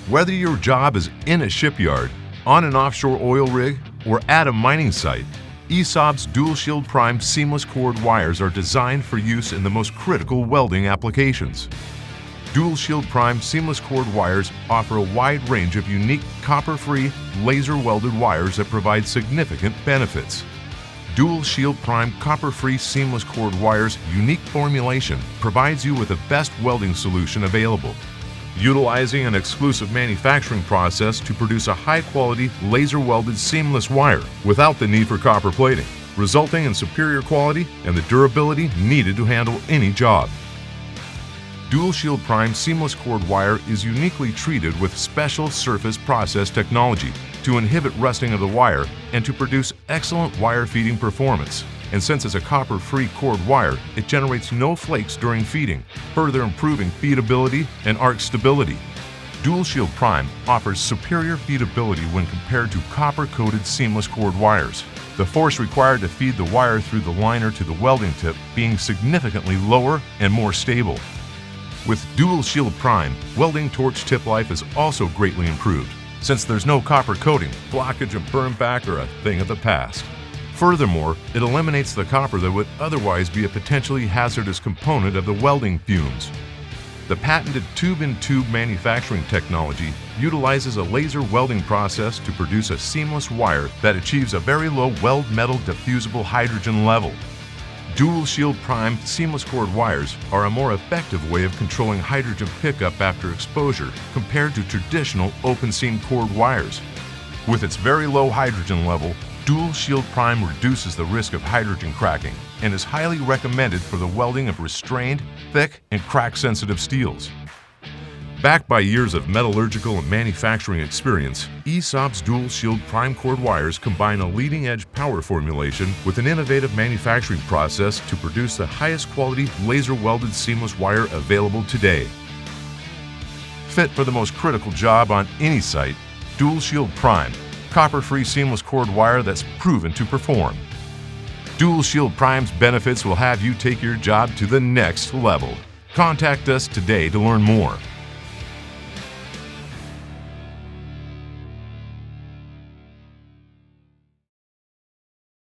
Whether your job is in a shipyard, on an offshore oil rig, or at a mining site, ESAB's Dual Shield Prime seamless cord wires are designed for use in the most critical welding applications. Dual Shield Prime seamless cord wires offer a wide range of unique copper-free, laser-welded wires that provide significant benefits. Dual Shield Prime copper-free seamless cord wires' unique formulation provides you with the best welding solution available, utilizing an exclusive manufacturing process to produce a high-quality, laser-welded seamless wire without the need for copper plating, resulting in superior quality and the durability needed to handle any job. Dual Shield Prime seamless cord wire is uniquely treated with special surface process technology to inhibit rusting of the wire and to produce excellent wire feeding performance. And since it's a copper-free cord wire, it generates no flakes during feeding, further improving feedability and arc stability. Dual Shield Prime offers superior feedability when compared to copper-coated seamless cord wires, the force required to feed the wire through the liner to the welding tip being significantly lower and more stable. With Dual Shield Prime, welding torch tip life is also greatly improved, since there's no copper coating, blockage and burn back are a thing of the past. Furthermore, it eliminates the copper that would otherwise be a potentially hazardous component of the welding fumes. The patented tube-in-tube manufacturing technology utilizes a laser welding process to produce a seamless wire that achieves a very low weld metal diffusible hydrogen level. Dual Shield Prime seamless cord wires are a more effective way of controlling hydrogen pickup after exposure compared to traditional open seam cord wires. With its very low hydrogen level, Dual Shield Prime reduces the risk of hydrogen cracking and is highly recommended for the welding of restrained, thick, and crack-sensitive steels. Backed by years of metallurgical and manufacturing experience, ESAB's Dual Shield Prime cord wires combine a leading-edge power formulation with an innovative manufacturing process to produce the highest quality laser-welded seamless wire available today. Fit for the most critical job on any site, Dual Shield Prime, copper-free seamless cord wire that's proven to perform. Dual Shield Prime's benefits will have you take your job to the next level. Contact us today to learn more.